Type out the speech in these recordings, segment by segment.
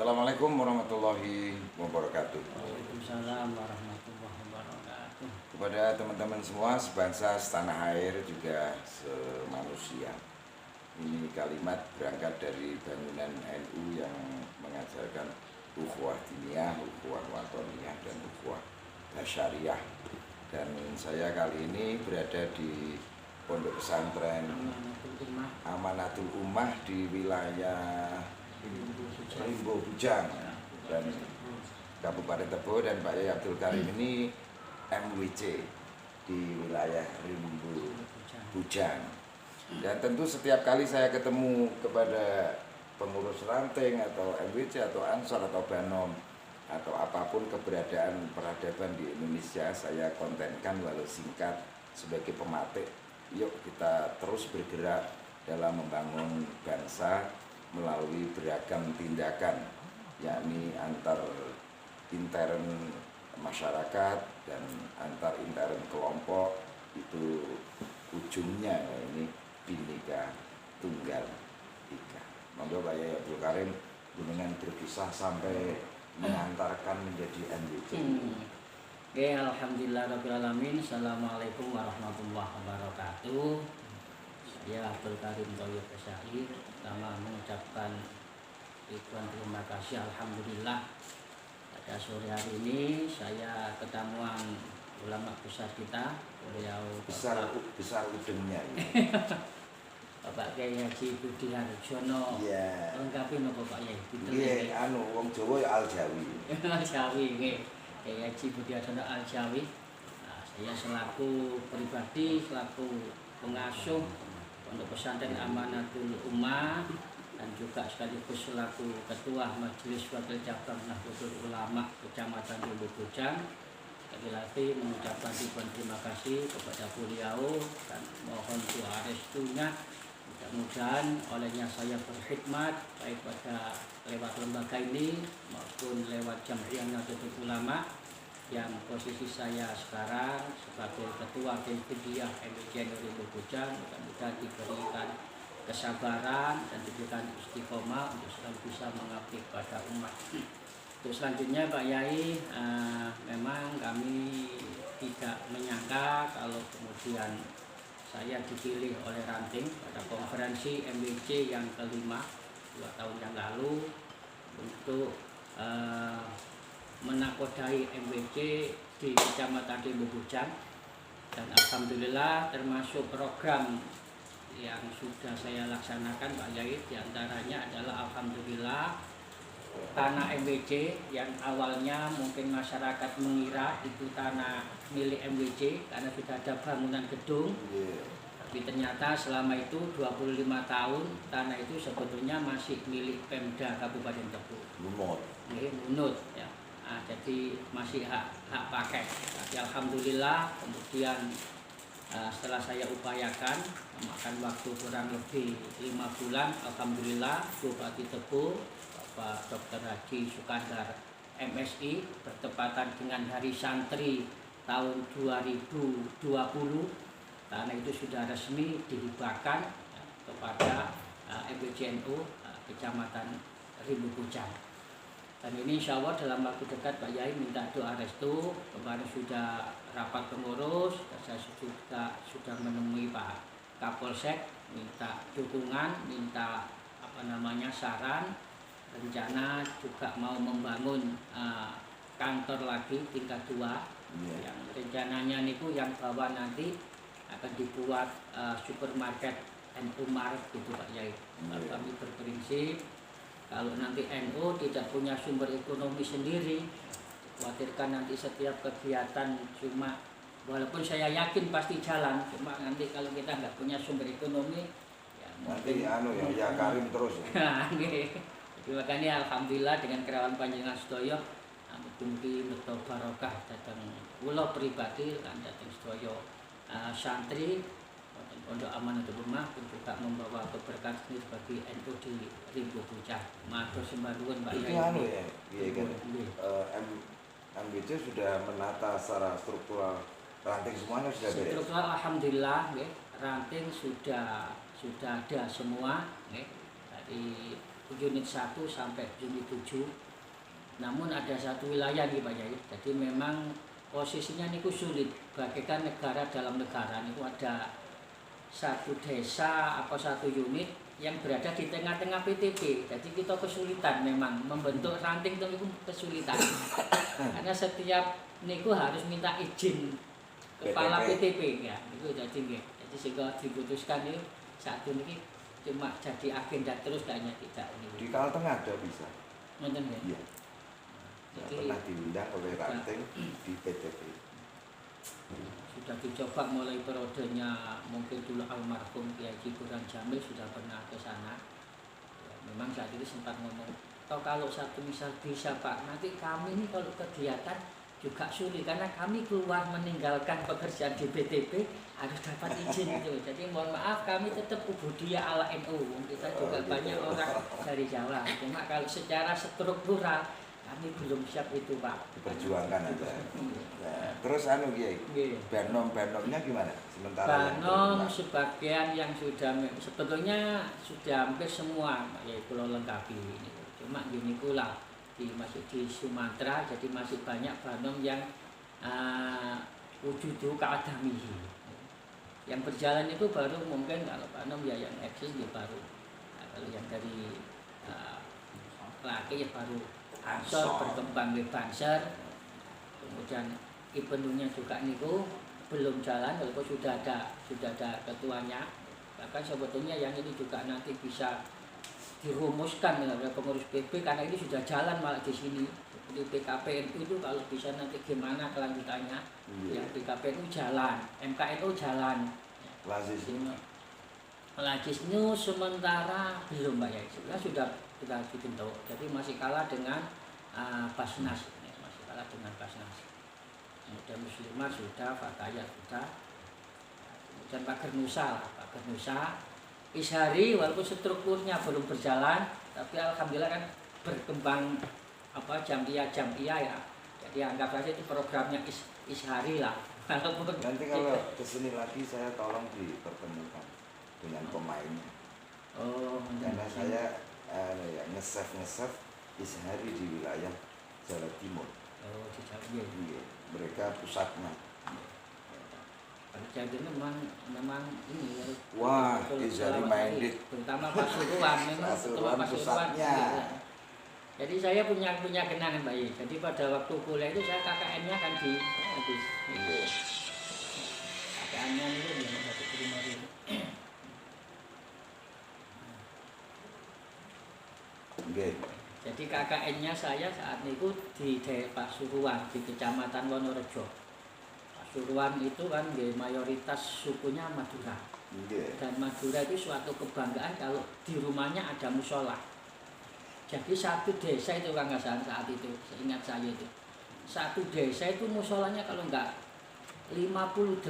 Assalamualaikum warahmatullahi wabarakatuh. Waalaikumsalam warahmatullahi wabarakatuh. Kepada teman-teman semua sebangsa, setanah air, juga semanusia. Ini kalimat berangkat dari bangunan NU yang mengajarkan ukhuwah diniyah, ukhuwah watoniyah, dan ukhuwah basyariah. Dan saya kali ini berada di Pondok Pesantren Amanatul Ummah di wilayah Rimbo Bujang dan Kabupaten Tebo, dan Pak Yai Abdul Karim ini MWC di wilayah Rimbo Bujang. Dan tentu setiap kali saya ketemu kepada pengurus ranting atau MWC atau Ansor atau Banom atau apapun keberadaan peradaban di Indonesia, saya kontenkan walau singkat sebagai pematik. Yuk kita terus bergerak dalam membangun bangsa melalui beragam tindakan, yakni antar intern masyarakat dan antar intern kelompok. Itu ujungnya ini Bhinneka Tunggal Ika. Monggo Pak Yai Abdul Karim dengan berkisah sampai mengantarkan menjadi MWC. Oke, alhamdulillahirrahmanirrahim. Assalamualaikum warahmatullahi wabarakatuh. Saya Abdul Karim Thoyib Syair. Pertama mengucapkan ribuan terima kasih, alhamdulillah. Pada sore hari ini saya ketemuan ulama besar kita, beliau besar udengnya. Bapak Kiai Haji Budi Harjono. Iya. Lengkapi nopo Pak Yai? Iya, wong Jawa ya Al Jawi. Al Jawi nggih. Kiai Haji Budi Harjono Al Jawi. Nah, saya selaku pribadi, selaku pengasuh Pondok Pesantren Amanatul Ummah dan juga sekaligus selaku Ketua Majelis Wakil Cabang Nahdlatul Ulama Kecamatan Rimbo Bujang, sekali lagi mengucapkan ribuan terima kasih kepada beliau dan mohon doa restunya. Mudah-mudahan olehnya saya berkhidmat baik pada lewat lembaga ini maupun lewat Jam'iyah Nahdlatul Ulama yang posisi saya sekarang sebagai Ketua Dempidiyah MWC Rimbo Bujang, mudah-mudahan diberikan kesabaran dan diberikan istiqomah untuk selalu bisa mengabdi pada umat. Terus selanjutnya Pak Yai, memang kami tidak menyangka kalau kemudian saya dipilih oleh ranting pada konferensi MWC yang kelima 2 tahun yang lalu untuk menakodai MWC di Kecamatan Rimbo Bujang. Dan alhamdulillah termasuk program yang sudah saya laksanakan Pak Yai, diantaranya adalah alhamdulillah tanah MWC yang awalnya mungkin masyarakat mengira itu tanah milik MWC karena sudah ada bangunan gedung. Tapi ternyata selama itu 25 tahun tanah itu sebetulnya masih milik Pemda Kabupaten Tebo. Lunut ya. Nah, jadi masih hak pakai. Tapi alhamdulillah kemudian setelah saya upayakan memakan waktu kurang lebih 5 bulan, alhamdulillah Bupati Tebo Bapak Dr. Haji Sukandar MSI bertepatan dengan Hari Santri tahun 2020, karena itu sudah resmi dihibahkan kepada MWC-NU Kecamatan Rimbo Bujang. Dan ini insya Allah dalam waktu dekat Pak Yai minta doa restu. Kemarin sudah rapat pengurus, saya sudah menemui Pak Kapolsek, minta dukungan, minta saran. Rencana juga mau membangun kantor lagi tingkat 2 yang rencananya niku yang bawah nanti akan dibuat supermarket NU Mart gitu Pak Yai. Kami berprinsip kalau nanti NU tidak punya sumber ekonomi sendiri, khawatirkan nanti setiap kegiatan cuma, walaupun saya yakin pasti jalan, cuma nanti kalau kita nggak punya sumber ekonomi ya nanti ya Karim terus ya. Jadi makanya alhamdulillah dengan kerawan panjenengan sedaya mugi beto barokah datang kula pribadi lan datang sedaya santri Pondok Amanatul Ummah pun juga membawa keberkahan bagi NU di Rimbo Bujang. Matur sembah nuwun Pak Yai. MWC sudah menata secara struktural, ranting semuanya sudah beres. Struktural alhamdulillah, ranting sudah ada semua. Dari unit 1 sampai unit 7. Namun ada satu wilayah nih Pak Yai. Jadi memang posisinya niku sulit bagaikan negara dalam negara niku ada satu desa apa satu unit yang berada di tengah-tengah PTP. Jadi kita kesulitan memang membentuk ranting itu niku kesulitan. Karena setiap niku harus minta izin kepala PTP ya. Itu jadi nggih. Jadi sehingga diputuskan itu satu niki cuma jadi agenda terus kayaknya tidak ini. Di Kalteng ada bisa. Ngoten nggih. Iya. Pernah diundang oleh ranting di PTP. Sudah dicoba mulai periodenya mungkin dulu almarhum Kiai Hiburan Jamil sudah pernah ke sana. Ya, memang saat itu sempat ngomong, toh kalau satu misal bisa Pak, nanti kami ini kalau kegiatan juga sulit karena kami keluar meninggalkan pekerjaan di BTP harus dapat izin itu. Jadi mohon maaf kami tetap ubudiyah ala NU. Kita juga banyak orang dari Jawa. Cuma kalau secara struktural kami belum siap itu Pak. Diperjuangkan aja. Nah, terus anu Kiai, Banom-banomnya gimana? Sementara Banom sebagian yang sudah sebetulnya sudah hampir semua ya pulau lengkapi ini. Cuma gini pula masih di Sumatera jadi masih banyak banom yang wujudu keadamihi. Yang berjalan itu baru mungkin kalau banom ya yang eksis ya baru. Nah, kalau yang dari laki ya baru Ansor berkembang di Banser, kemudian Ipenunya juga niku belum jalan walaupun sudah ada ketuanya. Bahkan sebetulnya yang ini juga nanti bisa dirumuskan oleh pengurus PB karena ini sudah jalan malah di sini. Di PKPNU itu kalau bisa nanti gimana kelanjutannya. Yang PKPNU jalan, MKNU jalan. Lajisnu sementara belum Mbak ya. Sudah dibentuk. Jadi masih kalah dengan Basnas, masih kalah dengan Basnas. Kemudian Muslimah sudah, Fatayat sudah. Kemudian Pager Nusa, Ishari walaupun strukturnya belum berjalan, tapi alhamdulillah kan berkembang jamiah ya. Jadi anggap saja itu programnya Ishari lah. Nanti kalau kesini lagi saya tolong dipertemukan dengan pemainnya. Karena saya nge-save Ishari di wilayah Jawa Timur. Di Jawa Timur. Mereka pusatnya. Jadi memang ini ya. Wah, Ishari minded. Terutama Pasuruan memang Pasuruan pusatnya. Jadi saya punya kenangan Mbak Ye. Jadi pada waktu kuliah itu saya KKN-nya kan di KKN-nya itu di satu primary itu. Jadi KKN-nya saya saat itu di Pasuruan di Kecamatan Wonorejo. Pasuruan itu kan mayoritas sukunya Madura. Dan Madura itu suatu kebanggaan kalau di rumahnya ada musola. Jadi satu desa itu Kang Hasan saat itu, seingat saya itu. Satu desa itu musolanya kalau enggak 58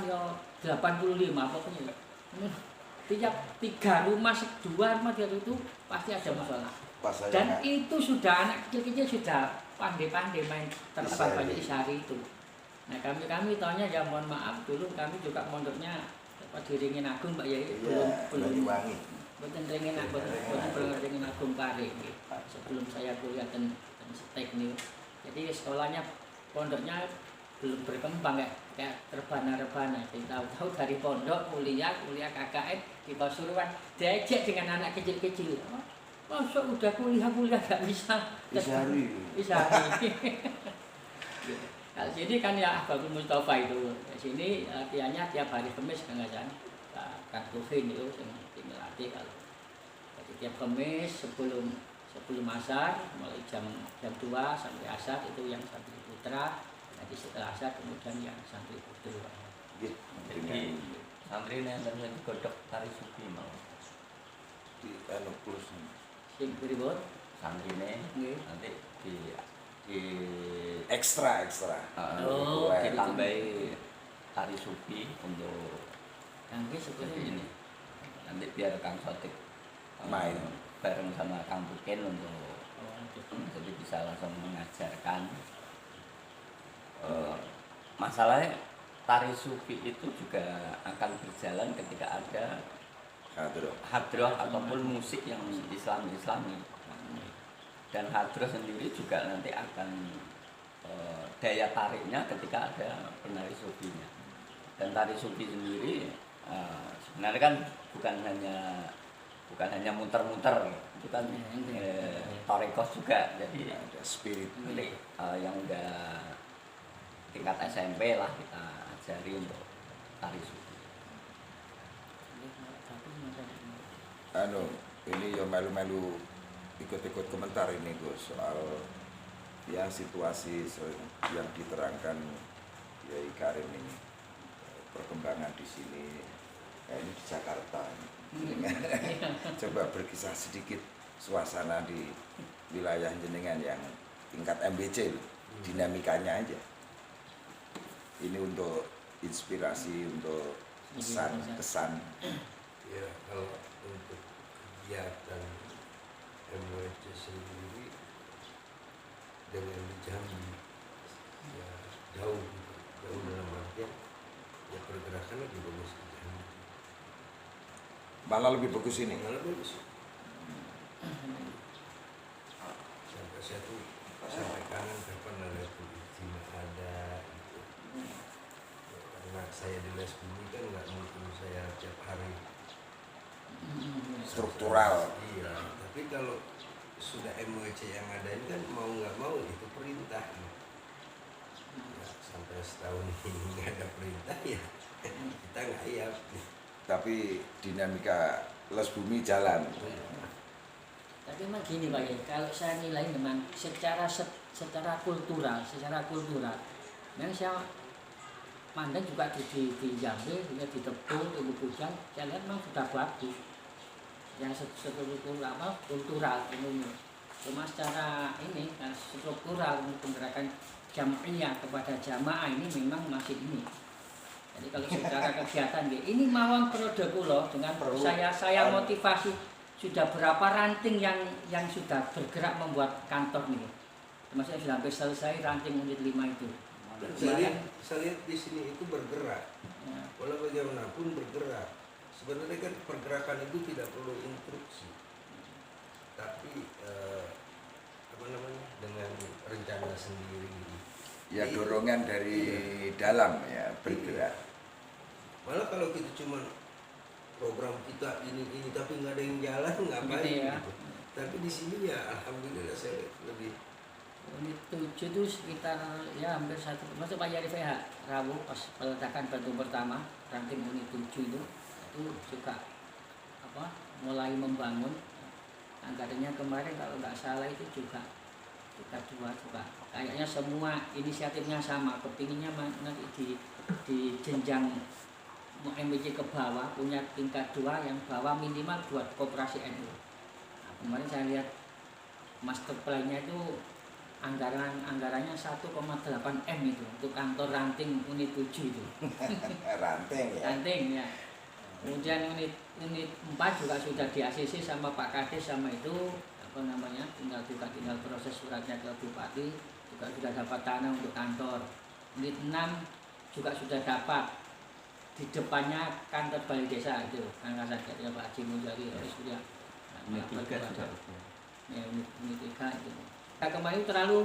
ya 85 pokoknya. Tiap 3 rumah, 2 rumah itu pasti ada musola. Dan itu sudah anak kecil-kecil sudah pandai-pandai main terlepas banyak Ishari itu. Nah kami taunya ya mohon maaf dulu kami juga mondoknya di Ringin Agung Mbak Yai belum Boten Ringin Agung Pare sebelum saya kuliah dan teknik. Jadi sekolahnya pondoknya belum berkembang kayak rebana. Jadi tahu-tahu dari pondok kuliah KKN di Pasuruan diajak dengan anak kecil-kecil. Masa udah kuliah gak bisa Ishari. Kalau sini kan ya Bapak Mustafa itu. Di sini latihannya tiap hari Kamis Kang Hasan. Kartufin itu yang latih kalau. Jadi tiap Kamis sebelum asar mulai jam 2 sampai asar itu yang santri putra. Nanti setelah asar kemudian yang santri putri. Jadi santri ini yang digodok tari sufi mau di plus sing pripun? Santri ini nanti di ekstra ditambahi tari sufi untuk Kangge seperti ini. Nanti biar Kang Sotik main bareng sama Kang Buken untuk jadi bisa langsung mengajarkan. Masalahnya tari sufi itu juga akan berjalan ketika ada hadroh ataupun musik yang islami. Dan hadroh sendiri juga nanti akan daya tariknya ketika ada penari sufinya. Dan tari sufi sendiri sebenarnya kan bukan hanya muter-muter, itu kan tarekoh juga, jadi ada spirit yang udah tingkat SMP lah kita ajari untuk tari sufi. Ini ya melu-melu ikut-ikut komentar ini Gus soal ya situasi yang diterangkan Yai Karim ini, perkembangan di sini, ini di Jakarta. Coba berkisah sedikit suasana di wilayah jenengan yang tingkat MBC, dinamikanya aja. Ini untuk inspirasi, untuk kesan. Ya, kalau untuk kegiatan MWC sendiri dengan di Jambi ya jauh dalam artian ya pergerakan lebih bagus di Jambi, Malah lebih bagus ini. malah bagus sampai sampai kanan kapan ada istimewa ada gitu. Ya, karena saya di les bumi kan nggak mungkin saya tiap hari Struktural. iya, tapi kalau sudah MWC yang ada ini kan mau nggak mau itu perintah ya, sampai setahun ini nggak ada perintah ya kita nggak iya. Tapi dinamika les bumi jalan. Tapi memang gini Pak Yai, kalau saya nilai memang secara kultural, memang saya mandang juga di Jambi, juga di Tebul, di Bujang, saya lihat memang sudah bagus. Yang kultural ini. Cuma secara ini struktural penggerakan jam'iyah kepada jamaah ini memang masih ini. Jadi kalau secara kegiatan ini mawon periode kula dengan saya motivasi sudah berapa ranting yang sudah bergerak membuat kantor nih. Termasuk sudah hampir selesai ranting unit 5 itu. Dan saya lihat di sini itu bergerak, Ya. walau bagaimanapun bergerak. Sebenarnya kan pergerakan itu tidak perlu instruksi, tapi dengan rencana sendiri. Ya dorongan dari dalam ya bergerak. Malah kalau kita cuma program kita ini tapi nggak ada yang jalan ngapain Gitu ya. gitu. Tapi di sini ya alhamdulillah saya lihat lebih. Unit 7 itu sekitar ya hampir satu, masuk Pak Yari VH Rabu pas peletakan batu pertama ranting unit 7 itu juga mulai membangun. Anggarannya kemarin kalau nggak salah itu juga kita dua juga kayaknya semua inisiatifnya sama, kepinginnya nanti di jenjang MBC ke bawah punya tingkat 2 yang bawah minimal buat koperasi NU. Nah, kemarin saya lihat master plan-nya itu anggarannya 1,8 M itu untuk kantor ranting unit 7 itu. Ranting ya. Ranting ya. Kemudian unit 4 juga sudah di ACC sama Pak Kades sama itu tinggal proses suratnya ke Bupati, juga sudah dapat tanah untuk kantor. Unit 6 juga sudah dapat, di depannya kantor balai desa itu angkasa ya Pak Haji Mujari sudah Unit 3 sudah. Ya, unit 3 itu. Nah, kemarin terlalu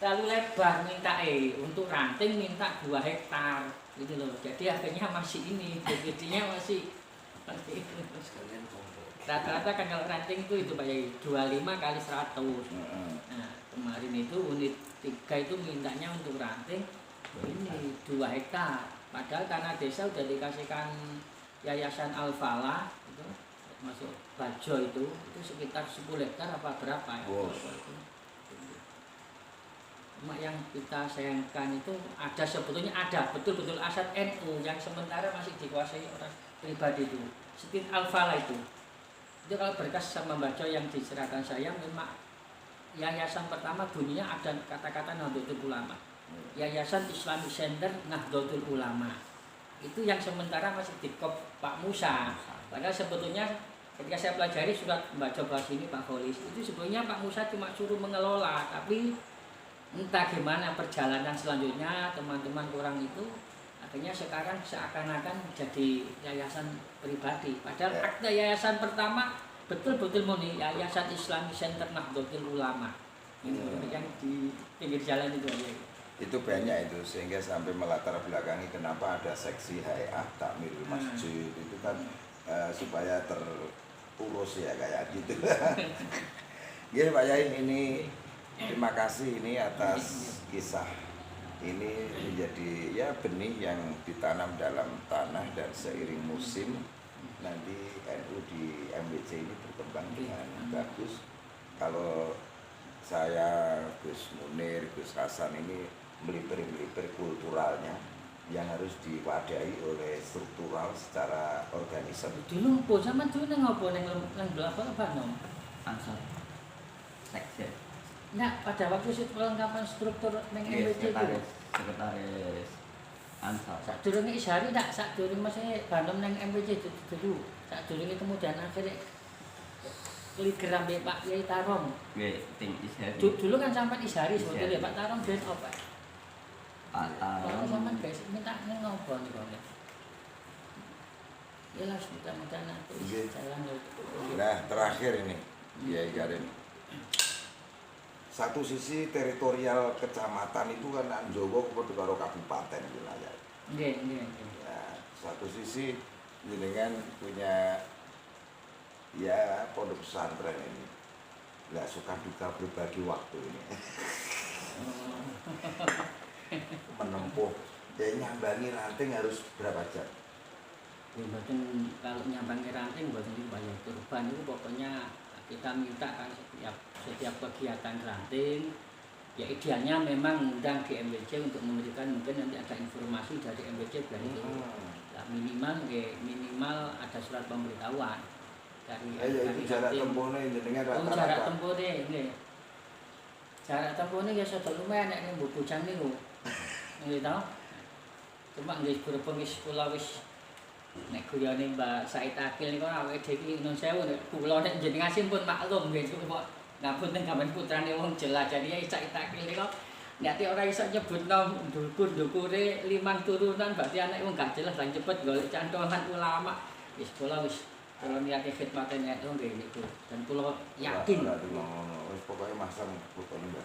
lebar minta untuk ranting minta 2 hektar gitu loh. Jadi akhirnya masih ini, gedenya masih Sekalian kompor. rata-rata kan kalau ranting itu Pak Yai 25 kali 100. Nah, kemarin itu unit 3 itu mintanya untuk ranting ini 2 hektar. Padahal tanah desa udah dikasihkan Yayasan Al-Falah itu masuk Bajo itu sekitar 10 hektar apa berapa ya? Wow. Cuma yang kita sayangkan itu sebetulnya ada betul-betul aset NU yang sementara masih dikuasai orang pribadi itu. Seperti Al-Falah itu kalau berkas sama baca yang diserahkan saya memang yayasan pertama bunyinya ada kata-kata Nahdlatul Ulama. Yayasan Islamic Center Nahdlatul Ulama. Itu yang sementara masih dikop Pak Musa. Padahal sebetulnya ketika saya pelajari surat membaca bahasa ini Pak Kholis, itu sebetulnya Pak Musa cuma suruh mengelola, tapi entah gimana perjalanan selanjutnya teman-teman kurang itu Akhirnya sekarang seakan-akan jadi yayasan pribadi. Padahal akte yayasan pertama betul-betul murni Yayasan Islami Center Nahdlatul Ulama. Yang di pinggir jalan itu aja. Itu banyak itu sehingga sampai melatar belakangi kenapa ada seksi hayah takmir masjid itu kan supaya terurus ya kayak gitu. Gini Pak Yai, ini terima kasih ini atas kisah ini menjadi ya benih yang ditanam dalam tanah dan seiring musim nanti NU di MBC ini berkembang dengan bagus. Kalau saya Gus Munir, Gus Hasan ini melipir-melipir kulturalnya yang harus diwadahi oleh struktural secara organisasi. Dulu po zaman dulu nang apa nang belakang apa nom? Ansor sekjen. Nah, pada waktu itu perlengkapan struktur nang MBC itu. Sekretaris Ansor. Sadurunge Ishari tak sadurunge masih banom nang MBC itu dulu. Sadurunge kemudian akhirnya liger ambek Pak Yai Tarong. Nggih, tim Ishari. Dulu kan sampai Ishari sebetulnya Pak Tarong ben apa? Pak Kalau Tarong. sampean guys minta nang ngopo niku. Ya lah mudah-mudahan nanti jalan. Nah terakhir ini Kiai Karim, satu sisi teritorial kecamatan itu kan Anjowo kepada karo kabupaten wilayah. Nggih. Ya, satu sisi dengan punya ya pondok pesantren ini. Lah suka duka berbagi waktu ini. Menempuh ya nyambangi ranting harus berapa jam? Mboten kalau nyambangi ranting mboten dibayar kurban itu pokoknya kita minta kan setiap kegiatan ranting ya idealnya memang undang di MBC untuk memberikan mungkin nanti ada informasi dari MBC biar itu minimal ada surat pemberitahuan dari jarak tempuhnya jenengan rata-rata. Jarak tempuhnya nggih. Jarak tempuhnya ya sudah lumayan nek mbok bujang niku. Nggih to. Cuma nggih berhubung wis kula wis nek guyone Mbak Said Akil niku awake dhewe nun sewu nek kula nek jenengan pun maklum nggih kok ngapunten gaman putrane wong jelas jadi ya Said Akil niku nek ora iso nyebutno dukur-dukure 5 turunan berarti anak wong gak jelas lan cepet golek cantolan ulama. Wis kula wis kalau niate khidmate nek nggih niku dan kula yakin Wis pokoke masang fotone Mbak.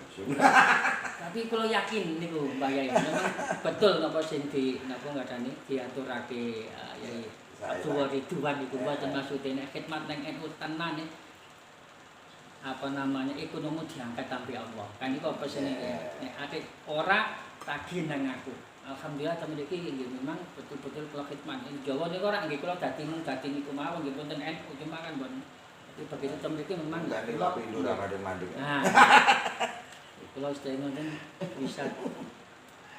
tapi kula yakin niku Mbak Yai memang betul napa sing napa ngadani diaturake Yai Abdul Ridwan niku mboten maksude nek khidmat ning NU tenan apa namanya ekonomi diangkat sampai Allah kan niku apa sing nek ate ora tagih nang aku. Alhamdulillah temen iki nggih memang betul-betul kula khidmat. Jawa niku ora nggih kula dadi niku mawon nggih wonten NU cuma kan bon. Tapi begitu temen iki memang kula pindho ra kadang mandeg. Nah. Kula sedaya ngoten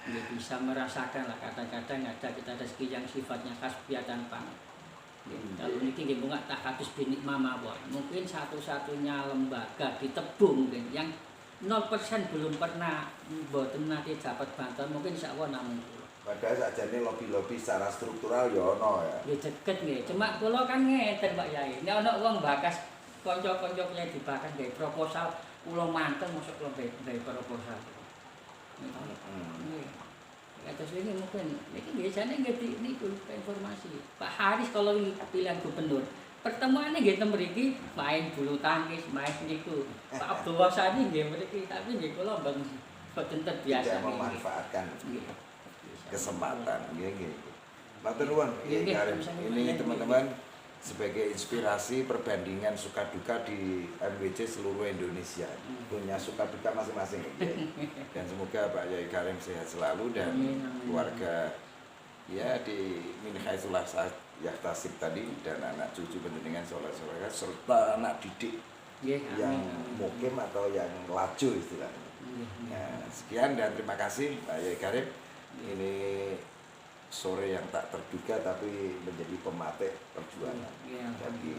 bisa merasakan lah kadang-kadang kita ada rezeki yang sifatnya khasbiah dan pang. Kalau niki nggih bunga takatus binik mama bon. Mungkin satu-satunya lembaga di Tebung yang 0% belum pernah mboten nate dapat bantuan mungkin insyaallah namung kula. Padahal sakjane lobi-lobi secara struktural ya ono ya. Nggih deket nggih. Cuma kula kan ngeten Pak Yai. Nek ana wong bakas kanca-kanca kula dibakas gawe proposal kula manteng mosok kula gawe proposal. Nggih. Atas ini mungkin niki biasanya nggih niku informasi. Pak Haris kalau pilihan gubernur pertemuannya nggih teng mriki main bulu tangkis, main niku. Pak Abdul Wasani nggih mriki tapi nggih kula mboten terbiasa memanfaatkan kesempatan nggih. Matur nuwun ini teman-teman sebagai inspirasi perbandingan suka duka di MWC seluruh Indonesia. Punya suka duka masing-masing. Dan semoga Pak Yai Karim sehat selalu dan keluarga ya di min haitsulah yahtasib tadi dan anak cucu penjenengan soleh-solehah serta anak didik yang mukim atau yang laju istilahnya. Nah, sekian dan terima kasih Pak Yai Karim. Ini sore yang tak terduga tapi menjadi pematik perjuangan bagi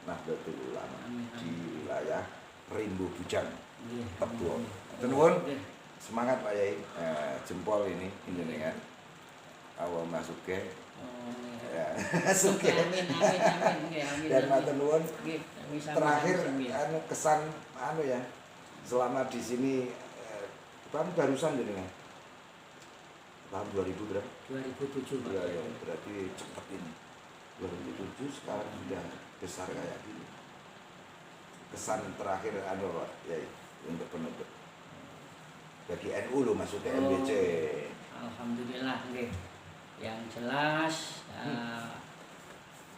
Nahdlatul Ulama di wilayah Rimbo Bujang, Tebon. Nuwun, semangat Pak Yai. Jempol ini jenengan. Awal masuk ke ya suke dan matur nuwun terakhir kesan ya selama di sini kan barusan jenengan tahun 2000 berapa? 2007 Pak Ya, Kiai. ya, berarti cepat ini. 2007 sekarang sudah besar kayak gini. Kesan terakhir anu Pak Yai untuk penutup. Bagi NU lo masuk ke MBC. Alhamdulillah nggih. Yang jelas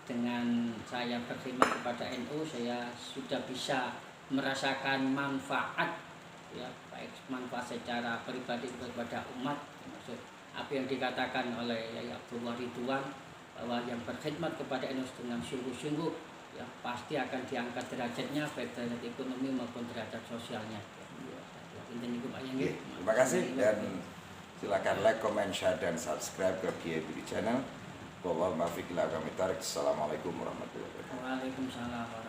dengan saya berkhidmat kepada NU, saya sudah bisa merasakan manfaat, ya, baik manfaat secara pribadi kepada umat, termasuk apa yang dikatakan oleh Yai Abdullah Ridwan, bahwa yang berkhidmat kepada NU dengan sungguh-sungguh, ya pasti akan diangkat derajatnya, baik derajat ekonomi maupun derajat sosialnya. Intinya itu Pak Yang. Terima kasih dan silakan like, comment, share dan subscribe ke Kiai Budi Channel. Assalamualaikum warahmatullahi wabarakatuh. Waalaikumsalam.